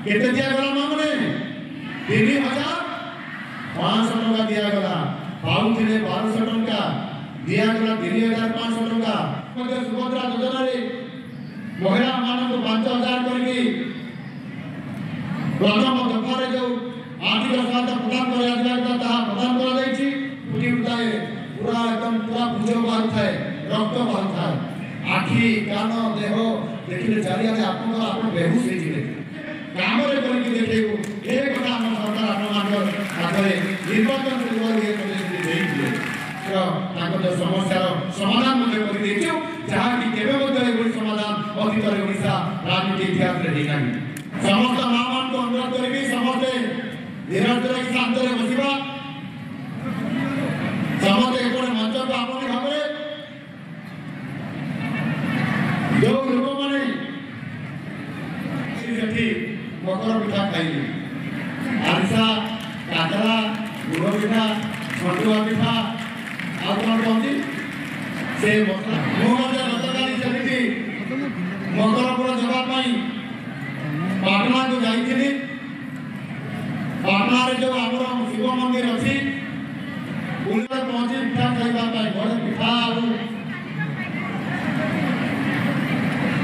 केते दियागला मामने 3500 टका दियागला पाउथिले 1200 टका दियागला 3500 टका मते सुभद्रा योजना रे महिला मानक 5000 करके प्रथम दफारे जो आर्थिक सहायता प्रदान करा ताहा प्रदान करा जायछि पुटी उठाए पूरा एकदम पूरा भुज बाहर थाए रक्त बाहर थाए आखि कान देह देखिले चारियाडे आपन बेहुश हे जिले काम रे करके देखैबो ए कथा हम सरकार आपन मानकर आखरे निर्वाचन करबो ए प्रदेश रे देई दिए तो ताको तो समस्या समाधान मध्ये कर देछु जहा कि केबे मध्ये एबो समाधान अतीत रे ओडिसा राजनीति इतिहास रे देखानी समस्त मामान को अनुरोध करके समस्त धीरज रे शांत रे बसिबा समस्त एकोने मंच को आपन भाबरे जो लोक माने सेठी मकर पिठा खाइली आरिसा काकरा गुड़ पिठा छटुआ पिठा आ कोन कोंती से मकर मोहम्मद गतकाली सेठी मकर पुरा जवाब पाई पाटना को जाइथिली पाटना रे जो हमर शिव मंदिर अछि उनकर पहुंची पिठा खाइबा पाई बड़ पिठा आउ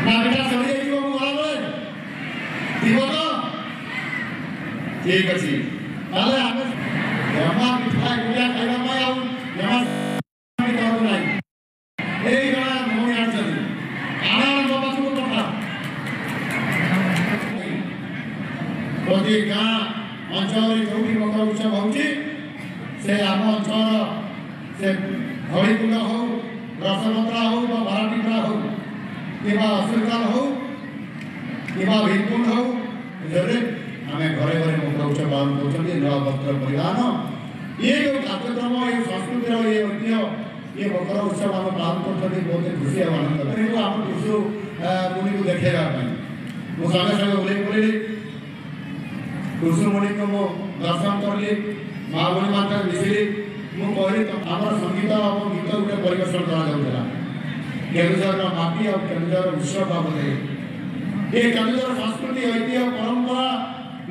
ना पिठा सरी जाइबो मु गला दिबो तो ठीक अछि ताले हम जमा पिठा गुलिया खाइबा पाई आउ जमा करू नाही ए गला मोहि आछथि आनंद बाबा को पठा प्रति गाँ अंचल जो मकर उत्सव होची से आम अंचल से हरिकुंड हो रसमंत्रा हो भारतीपुरा हो कि अश्विकाल हो कि भीमकुंड हो आम घरे घरे मकर उत्सव पालन कर नवा वस्त्र परिधान ये जो कार्यक्रम ये संस्कृतिर ये ऐतिह्य ये मकर उत्सव आम पालन कर बहुत खुशी आनंद आम टुसु मुनि को देखा मुझे संगे उल्लेख करी टुसुमणि को मो दर्शन करली महाबली माता मिसिली मु कहली आम संगीत और गीत गोटे परिवेशन करा केन्दुझर माटी और केन्दुझर उत्सव बाबद ये केन्दुझर संस्कृति ऐतिह्य परंपरा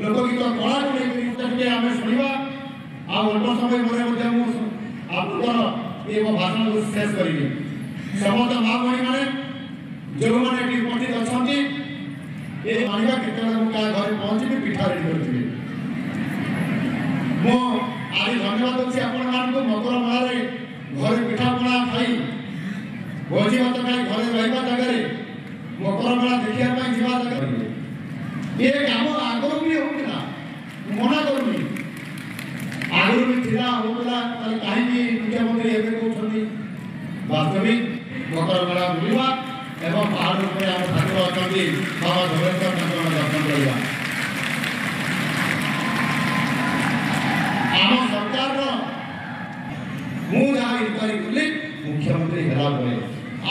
लोकगीत कला को लेकर आम शुणा अल्प समय मध्य आपको ये मो भाषण को शेष करी समस्त माँ भाई मैंने जो मैंने उपस्थित अच्छा ये मानिबा केतले मु का घर पहुंची पिठा रेडी करथि मो आज धन्यवाद अछि आपण मान को मकर मेला रे घर पिठा पଣା खाई भोजी भात खाई घरे रहबा जगह रे मकर मेला देखिया पई जीवा जगह ये काम आगरो भी होतिना मना करूनी आगरो भी थिला होतला ताले काहे कि मुख्यमंत्री एबे कहउछथि वास्तविक मकर मेला बुलिबा एवं पहाड़ ऊपर आम ठाकुर अच्छा बाबा धोरेन्द्र ठाकुर दर्शन करवा आम सरकार मुझे इनक्वारी कली मुख्यमंत्री है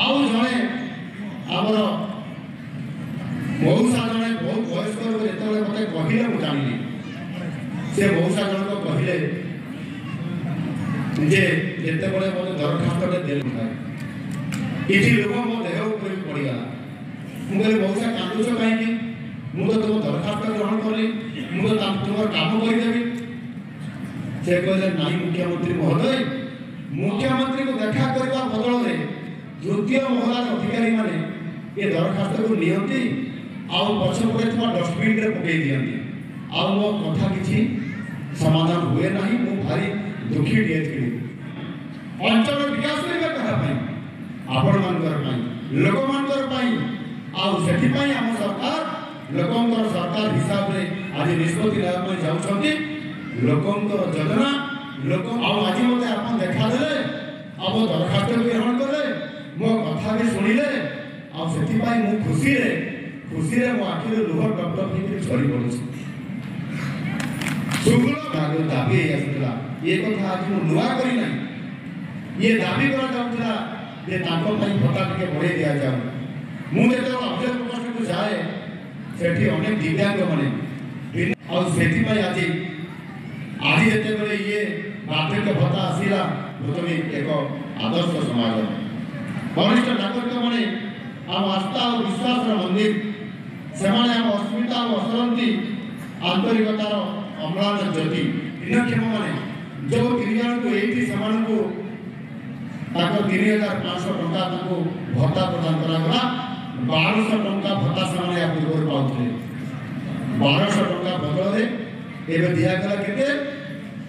आउ जड़े आमर मऊसा जड़े बहुत वयस्क लोग जो मत कहले मुझे जानी से मऊसा जन को कहले जिते बड़े मत दरखास्त देते इसी लोग मो देह ऊपर पड़गला मुझे मऊसा कांदुच कहीं मुझे तुम दरखास्त ग्रहण कली मुझे तुम काम करदेवी से कहले नहीं मुख्यमंत्री महोदय मुख्यमंत्री को देखा करने बदल में तृतीय महलार अधिकारी माने ये दरखास्त को नियंती आउ पछपटे डस्टबिन रे पकई दियंती आउ मो कथा किछि समाधान हुए नहीं मु भारी दुखी दिए अंचल विकास करबा कहा पई आपण मानकर पई लोक मानकर पई आउ सेठी पई हम सरकार लोकंकर सरकार हिसाब रे आज निष्पत्ति लेवा पई जाउछंती लोकंकर योजना लोक आउ आज मते आपण देखा देले अब दरखास्त ग्रहण करले मो कथा भी सुनिले आउ सेठी पई मु खुशी रे मो आखिर लुह डॉक्टर की झड़ी पड़छ सुगुल दाबी आसला ये कथा आज मु नुआ करी नहीं ये दाबी करा जाउतला जे ताको पई भत्ता के बढ़े दिया जाऊ मु जेतो अफसर पोस्ट को जाए सेठी अनेक दिव्यांग माने और सेठी पई आज जेते बले ये बाध्यक भत्ता आसीला प्रथमे एक आदर्श समाज वरिष्ठ नागरिक माने हम आस्था और विश्वास रा मंदिर सेमाने हम अस्मिता और असरंती आंतरिकतार अम्लान ज्योति भिन्नक्षम मैंने जो 3 जन को ये 3,500 टंका भत्ता प्रदान करागला 1200 टंका भत्ता से पूर्व पाते 1200 टंका बदल एवं दिगला के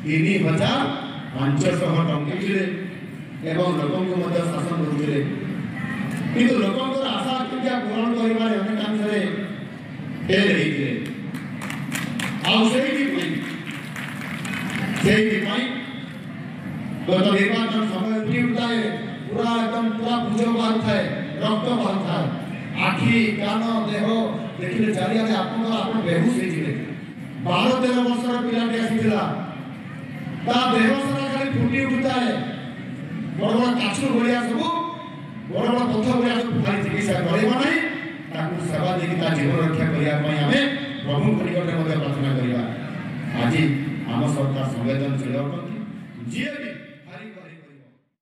3,500 टंका एवं लोक शासन करुले किंतु लोकंर आशा आकांक्षा पूरण कर अनेकांश फेल गत निर्वाचन समय उठी उठता है पूरा एकदम पूरा भुज बाहर था रक्त बाहर था आखि कान देह देखिले चारिआडे आप बेहुश होइथिले 12-13 वर्षर पिलाटे आसीथिला ता देह सारा खाली फुटी उठता है बड़ बड़ काछु भलिया सब बड़ बड़ पथ भलिया सब खाली चिकित्सा करबा नहीं ताकू सेवा देकी ता जीवन रक्षा करिया पई हमें प्रभु निकट में प्रार्थना करिया आज आम सरकार संवेदनशील जी भी